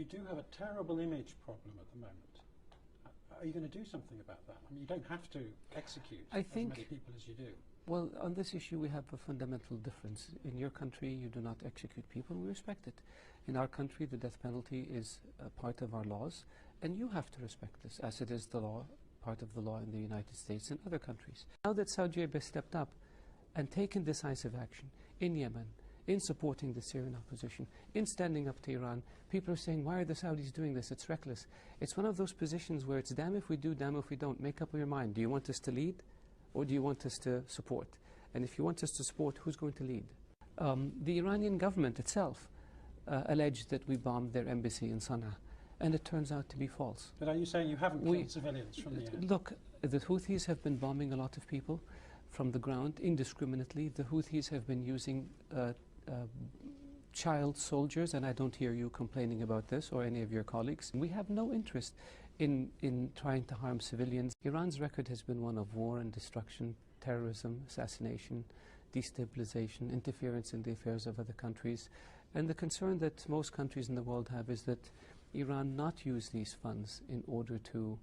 do have a terrible image problem at the moment. Are you going to do something about that? I mean, you don't have to execute as many people as you do. Well, on this issue we have a fundamental difference. In your country you do not execute people, we respect it. In our country the death penalty is a part of our laws, and you have to respect this, as it is the law, part of the law in the United States and other countries. Now that Saudi Arabia stepped up and taken decisive action in Yemen, in supporting the Syrian opposition, in standing up to Iran, people are saying, why are the Saudis doing this? It's reckless. It's one of those positions where it's damn if we do, damn if we don't. Make up your mind. Do you want us to lead, or do you want us to support? And if you want us to support, who's going to lead? The Iranian government itself alleged that we bombed their embassy in Sana'a, and it turns out to be false. But are you saying you haven't killed civilians from the air? Look, the Houthis have been bombing a lot of people from the ground indiscriminately. The Houthis have been using child soldiers, and I don't hear you complaining about this or any of your colleagues. We have no interest in trying to harm civilians. Iran's record has been one of war and destruction, terrorism, assassination, destabilization, interference in the affairs of other countries. And the concern that most countries in the world have is that Iran not use these funds in order to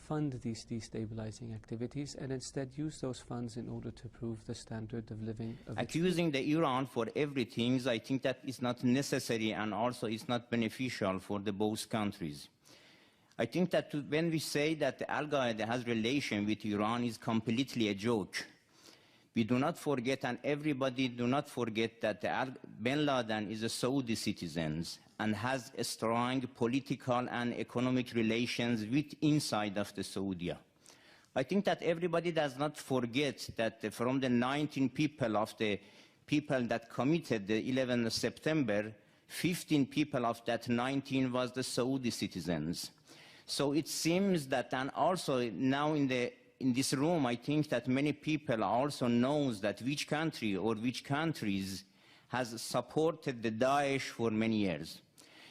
fund these destabilizing activities, and instead use those funds in order to improve the standard of living of accusing the Iran for everything, I think that is not necessary, and also is not beneficial for the both countries. I think that when we say that Al-Qaeda has relation with Iran is completely a joke. We do not forget, and everybody do not forget, that bin Laden is a Saudi citizen and has a strong political and economic relations with inside of the Saudi. I think that everybody does not forget that from the 19 people that committed the 11th of September, 15 people of that 19 was the Saudi citizens. So it seems that, and also now in this room, I think that many people also knows that which country or which countries has supported the Daesh for many years.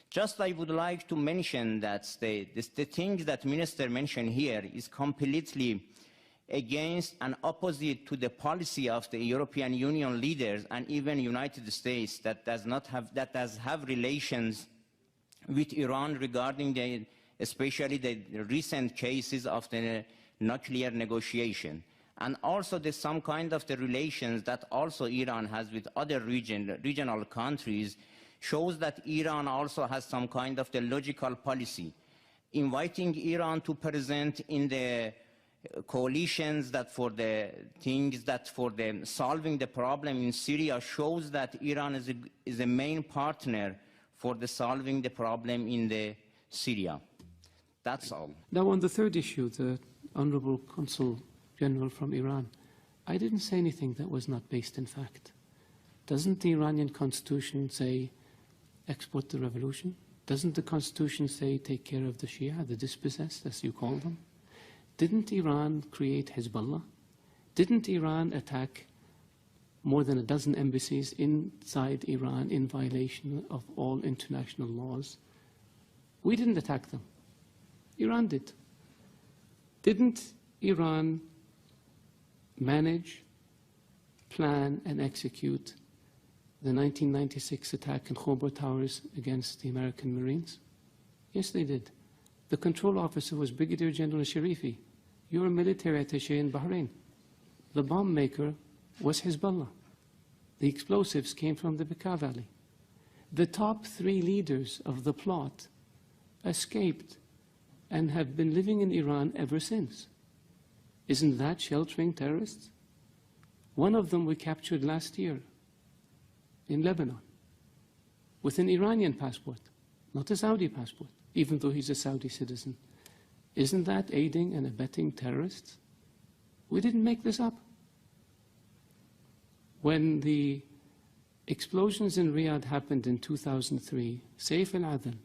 Just I would like to mention that the things that Minister mentioned here is completely against and opposite to the policy of the European Union leaders and even United States that does have relations with Iran regarding especially the recent cases of the nuclear negotiation. And also there's some kind of the relations that also Iran has with other regional countries shows that Iran also has some kind of the logical policy. Inviting Iran to present in the coalitions that for the things that for the solving the problem in Syria shows that Iran is a main partner for the solving the problem in the Syria. That's all. Now on the third issue, the Honorable Consul General from Iran, I didn't say anything that was not based in fact. Doesn't the Iranian constitution say export the revolution? Doesn't the constitution say take care of the Shia, the dispossessed, as you call them? Didn't Iran create Hezbollah? Didn't Iran attack more than a dozen embassies inside Iran in violation of all international laws? We didn't attack them. Iran did. Didn't Iran manage, plan, and execute the 1996 attack in Khobar Towers against the American Marines? Yes, they did. The control officer was Brigadier General Sharifi. You were a military attaché in Bahrain. The bomb maker was Hezbollah. The explosives came from the Bekaa Valley. The top 3 leaders of the plot escaped and have been living in Iran ever since. Isn't that sheltering terrorists? One of them we captured last year in Lebanon with an Iranian passport, not a Saudi passport, even though he's a Saudi citizen. Isn't that aiding and abetting terrorists? We didn't make this up. When the explosions in Riyadh happened in 2003, Saif al-Adl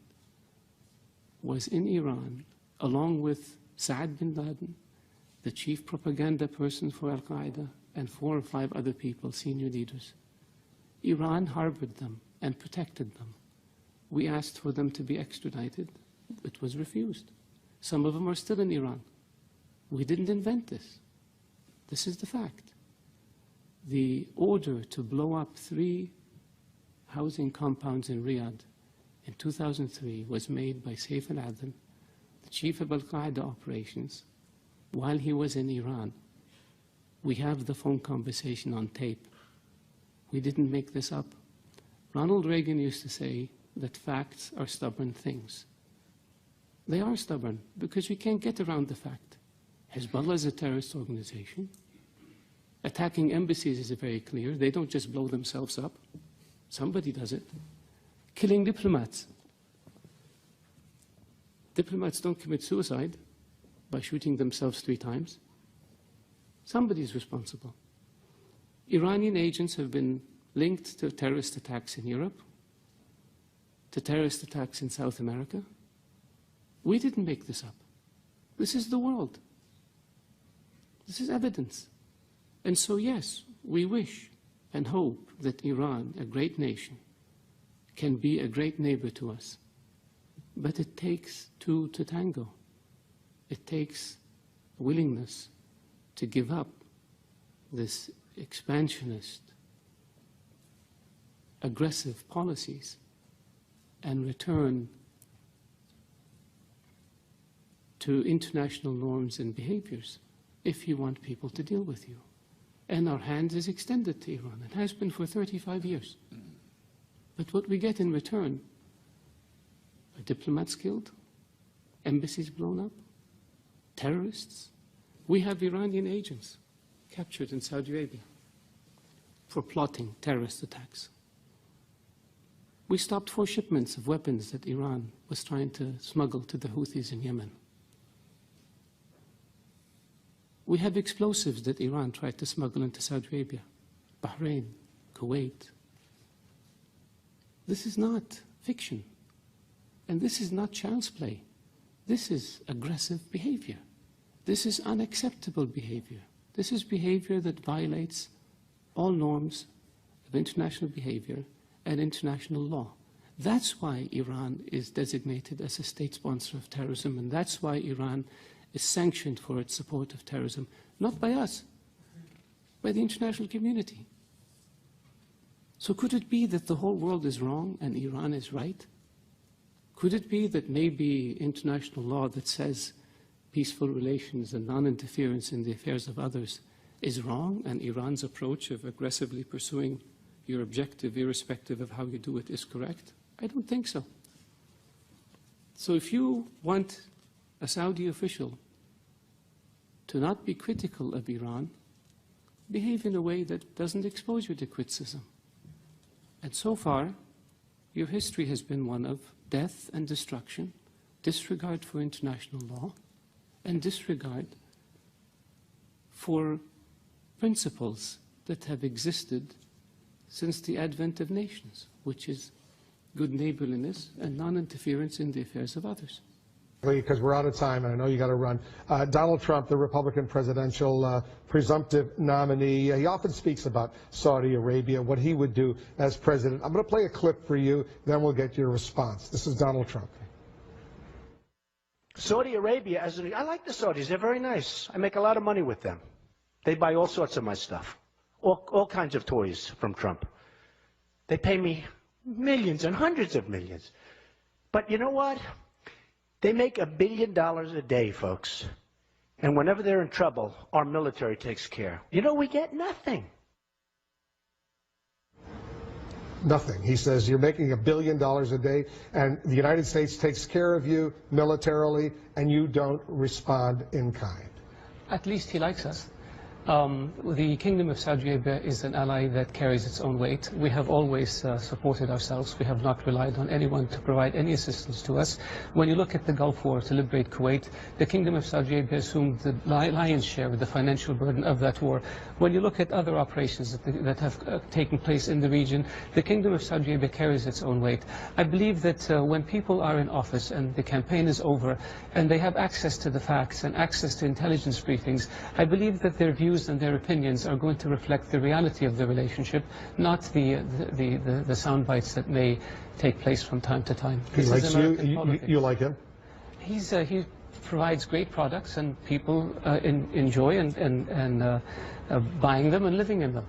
was in Iran along with Saad bin Laden, the chief propaganda person for Al-Qaeda, and 4 or 5 other people, senior leaders. Iran harbored them and protected them. We asked for them to be extradited. It was refused. Some of them are still in Iran. We didn't invent this. This is the fact. The order to blow up 3 housing compounds in Riyadh in 2003 was made by Saif al-Adil, the chief of Al-Qaeda operations, while he was in Iran. We have the phone conversation on tape. We didn't make this up. Ronald Reagan used to say that facts are stubborn things. They are stubborn because we can't get around the fact. Hezbollah is a terrorist organization. Attacking embassies is very clear. They don't just blow themselves up. Somebody does it. Killing diplomats. Diplomats don't commit suicide by shooting themselves 3 times. Somebody is responsible. Iranian agents have been linked to terrorist attacks in Europe, to terrorist attacks in South America. We didn't make this up. This is the world. This is evidence. And so, yes, we wish and hope that Iran, a great nation, can be a great neighbor to us. But it takes 2 to tango. It takes willingness to give up this expansionist, aggressive policies and return to international norms and behaviors if you want people to deal with you. And our hand is extended to Iran. It has been for 35 years. But what we get in return are diplomats killed, embassies blown up, terrorists. We have Iranian agents captured in Saudi Arabia for plotting terrorist attacks. We stopped 4 shipments of weapons that Iran was trying to smuggle to the Houthis in Yemen. We have explosives that Iran tried to smuggle into Saudi Arabia, Bahrain, Kuwait. This is not fiction. And this is not child's play. This is aggressive behavior. This is unacceptable behavior. This is behavior that violates all norms of international behavior and international law. That's why Iran is designated as a state sponsor of terrorism, and that's why Iran is sanctioned for its support of terrorism, not by us, by the international community. So could it be that the whole world is wrong and Iran is right? Could it be that maybe international law that says peaceful relations and non-interference in the affairs of others is wrong, and Iran's approach of aggressively pursuing your objective, irrespective of how you do it, is correct? I don't think so. So if you want a Saudi official to not be critical of Iran, behave in a way that doesn't expose you to criticism. And so far, your history has been one of death and destruction, disregard for international law, and disregard for principles that have existed since the advent of nations, which is good neighborliness and non-interference in the affairs of others. Because we're out of time, and I know you got to run. Donald Trump, the Republican presidential presumptive nominee, he often speaks about Saudi Arabia, what he would do as president. I'm going to play a clip for you, then we'll get your response. This is Donald Trump. Saudi Arabia, I like the Saudis. They're very nice. I make a lot of money with them. They buy all sorts of my stuff, all kinds of toys from Trump. They pay me millions and hundreds of millions. But you know what? They make $1 billion a day, folks. And whenever they're in trouble, our military takes care. You know, we get nothing. Nothing. He says you're making $1 billion a day, and the United States takes care of you militarily, and you don't respond in kind. At least he likes us. The Kingdom of Saudi Arabia is an ally that carries its own weight. We have always supported ourselves. We have not relied on anyone to provide any assistance to us. When you look at the Gulf War to liberate Kuwait, the Kingdom of Saudi Arabia assumed the lion's share of the financial burden of that war. When you look at other operations that have taken place in the region, the Kingdom of Saudi Arabia carries its own weight. I believe that when people are in office and the campaign is over and they have access to the facts and access to intelligence briefings, I believe that their views and their opinions are going to reflect the reality of the relationship, not the sound bites that may take place from time to time. He likes you. You like him? He provides great products, and people enjoy and buying them and living in them.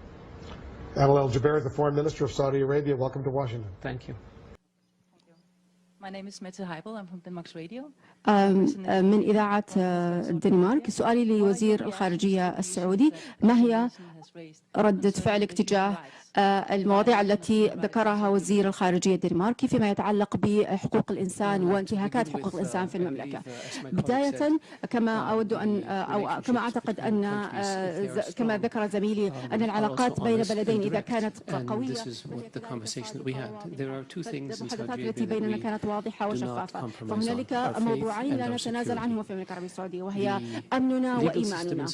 Adil al-Jubair, the Foreign Minister of Saudi Arabia. Welcome to Washington. Thank you. من إذاعة الدنمارك. سؤالي لوزير الخارجية السعودي: ما هي ردة فعلك تجاه المواضيع التي ذكرها وزير الخارجية الدنماركي فيما يتعلق بحقوق الإنسان وانتهاكات حقوق الإنسان في المملكة؟ بداية، كما أود أن أو كما أعتقد أن كما ذكر زميلي أن العلاقات بين بلدين إذا كانت قوية، المحادثات التي بيننا كانت واضحة وشفافة. فهنالك موضوعين لا نتنازل عنهما في المملكة العربية السعودية، وهي أمننا وإيماننا.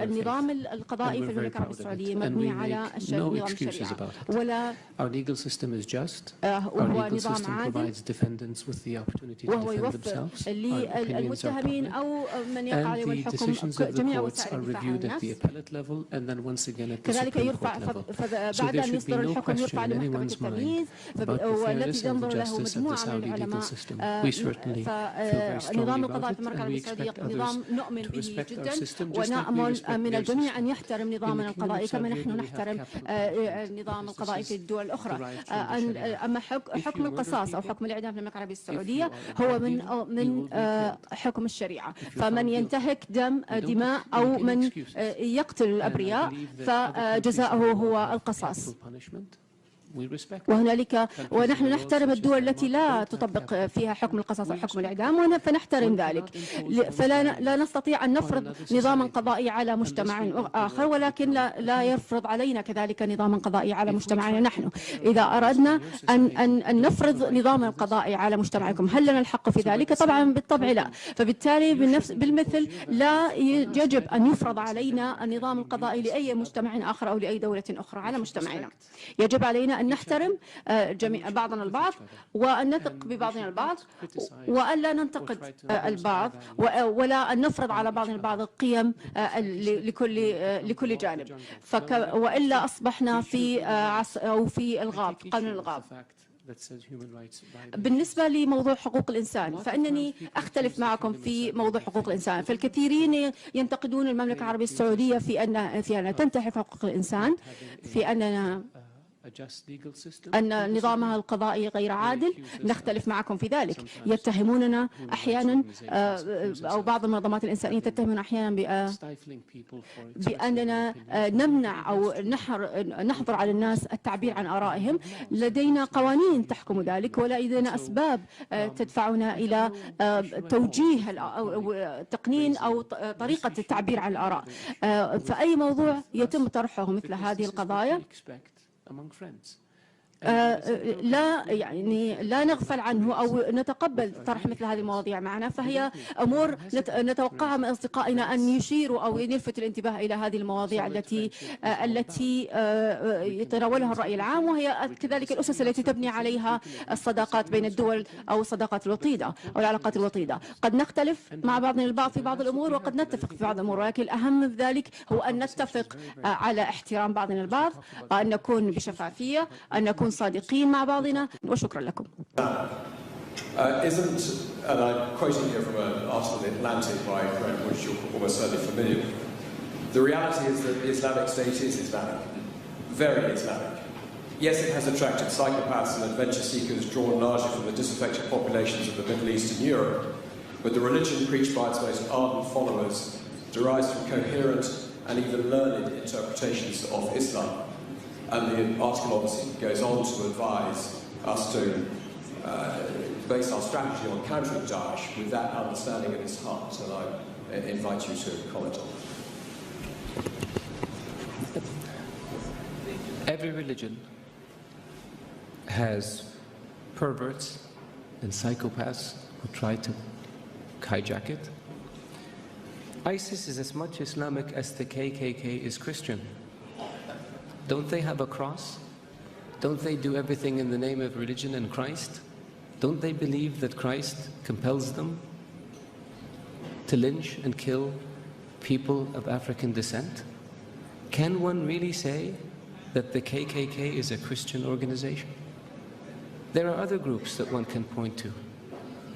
النظام القضائي في المملكة العربية السعودية مبني على الشريعة ولا هو نظام عادل، وهو يوفر للمتهمين أو من يقع عليهم الحكم جميع وسائل الدفاع عن النفس. كذلك يرفع بعد أن يصدر الحكم يرفع لمحكمة التمييز والتي تنظر له مجموعة من العلماء. فنظام القضاء في المملكة العربية السعودية نظام نؤمن به جدا، ونأمل من الجميع أن يحترم نظامنا القضائي كما نحن نحترم النظام القضائي في الدول الأخرى. أما حكم القصاص أو حكم الإعدام في المملكة العربية السعودية هو من حكم الشريعة، فمن ينتهك دماء أو من يقتل الأبرياء فجزاؤه هو القصاص. وهنالك ونحن نحترم الدول التي لا تطبق فيها حكم القصاص أو حكم الإعدام، فنحترم ذلك. فلا نستطيع أن نفرض نظاما قضائي على مجتمع آخر، ولكن لا يفرض علينا كذلك نظاما قضائي على مجتمعنا نحن. إذا أردنا أن نفرض نظاما قضائي على مجتمعكم، هل لنا الحق في ذلك؟ طبعا بالطبع لا. فبالتالي بالمثل لا يجب أن يفرض علينا النظام القضائي لأي مجتمع آخر أو لأي دولة أخرى على مجتمعنا. يجب علينا أن نحترم بعضنا البعض وأن نثق ببعضنا البعض وأن لا ننتقد البعض ولا أن نفرض على بعضنا البعض القيم لكل جانب، وإلا أصبحنا في الغاب، قانون الغاب. بالنسبة لموضوع حقوق الإنسان فإنني أختلف معكم في موضوع حقوق الإنسان. فالكثيرين ينتقدون المملكة العربية السعودية في أنها تنتهك حقوق الإنسان، في أن نظامها القضائي غير عادل. نختلف معكم في ذلك. يتهموننا أحيانا أو بعض المنظمات الإنسانية تتهمنا أحيانا بأننا نمنع أو نحظر على الناس التعبير عن آرائهم. لدينا قوانين تحكم ذلك، ولا لدينا أسباب تدفعنا إلى توجيه أو تقنين أو طريقة التعبير عن الآراء. فأي موضوع يتم طرحه مثل هذه القضايا لا نغفل عنه أو نتقبل طرح مثل هذه المواضيع معنا. فهي أمور نتوقعها من أصدقائنا أن يشيروا أو يلفتوا الانتباه إلى هذه المواضيع التي يتناولها الرأي العام، وهي كذلك الأسس التي تبني عليها الصداقات بين الدول أو الصداقات الوطيدة أو العلاقات الوطيدة. قد نختلف مع بعضنا البعض في بعض الأمور وقد نتفق في بعض الأمور، ولكن الأهم من ذلك هو أن نتفق على احترام بعضنا البعض، أن نكون بشفافية، أن نكون صادقين مع بعضنا. وشكرا لكم. Isn't, and I'm quoting here from an article in Atlantic by a friend which you're almost certainly familiar with, the reality is that the Islamic State is Islamic, very Islamic. Yes, it has attracted psychopaths and adventure seekers drawn largely from the disaffected populations of the Middle East and Europe, but the religion preached by its most ardent followers derives from coherent and even learned interpretations of Islam. And the article obviously goes on to advise us to base our strategy on countering Daesh with that understanding at its heart, and I invite you to comment on that. Every religion has perverts and psychopaths who try to hijack it. ISIS is as much Islamic as the KKK is Christian. Don't they have a cross? Don't they do everything in the name of religion and Christ? Don't they believe that Christ compels them to lynch and kill people of African descent? Can one really say that the KKK is a Christian organization? There are other groups that one can point to.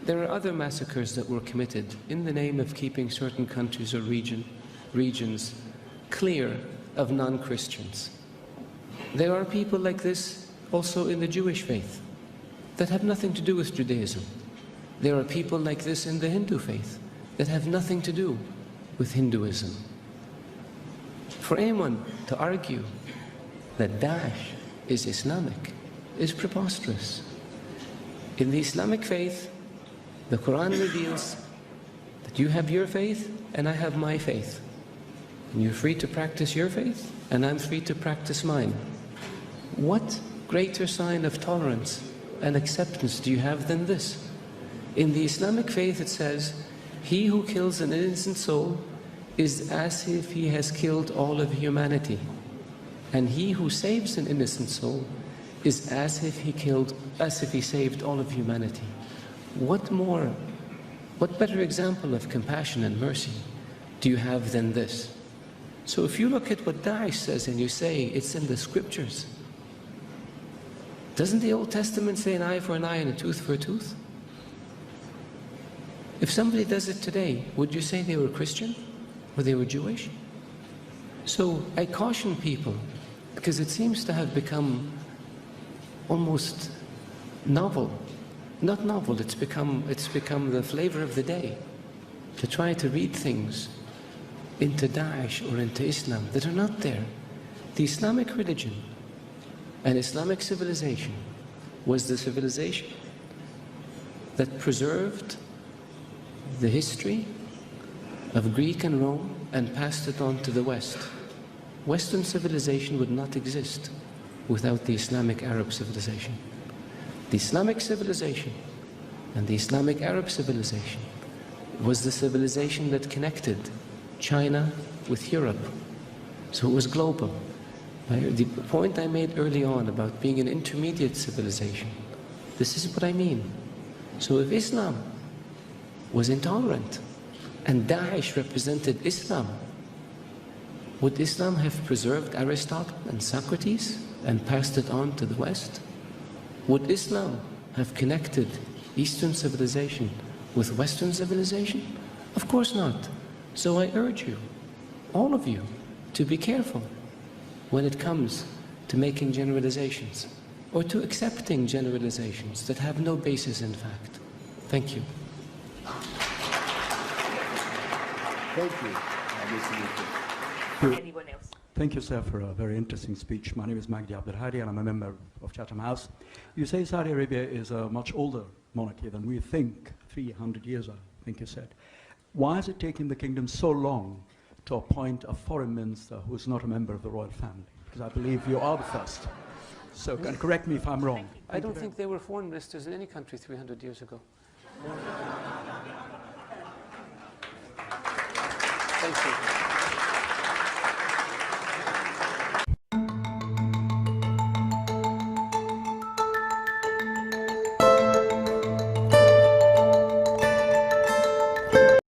There are other massacres that were committed in the name of keeping certain countries or regions clear of non-Christians. There are people like this also in the Jewish faith. that have nothing to do with Judaism. There are people like this in the Hindu faith that have nothing to do with Hinduism. For anyone to argue that Daesh is Islamic is preposterous. In the Islamic faith, the Quran reveals that you have your faith and I have my faith. And you're free to practice your faith and I'm free to practice mine. What greater sign of tolerance and acceptance do you have than this? In the Islamic faith it says, he who kills an innocent soul is as if he has killed all of humanity. And he who saves an innocent soul is as if he saved all of humanity. What better example of compassion and mercy do you have than this? So if you look at what Daesh says and you say it's in the scriptures, doesn't the Old Testament say an eye for an eye and a tooth for a tooth? If somebody does it today, would you say they were Christian or they were Jewish? So I caution people, because it seems to have become almost novel. Not novel, it's become the flavor of the day to try to read things into Daesh or into Islam that are not there. The Islamic religion and Islamic civilization was the civilization that preserved the history of Greek and Rome and passed it on to the West. Western civilization would not exist without the Islamic Arab civilization. The Islamic civilization and the Islamic Arab civilization was the civilization that connected China with Europe. So it was global. The point I made early on about being an intermediate civilization, this is what I mean. So if Islam was intolerant and Daesh represented Islam, would Islam have preserved Aristotle and Socrates and passed it on to the West? Would Islam have connected Eastern civilization with Western civilization? Of course not. So I urge you, all of you, to be careful when it comes to making generalizations or to accepting generalizations that have no basis in fact. Thank you. Thank you. Anyone else? Thank you, sir, for a very interesting speech. My name is Magdi Abdelhadi, and I'm a member of Chatham House. You say Saudi Arabia is a much older monarchy than we think, 300 years, I think you said. Why is it taking the kingdom so long to appoint a foreign minister who is not a member of the royal family? Because I believe you are the first. So, and correct me if I'm wrong. I don't think there were foreign ministers in any country 300 years ago. Thank you.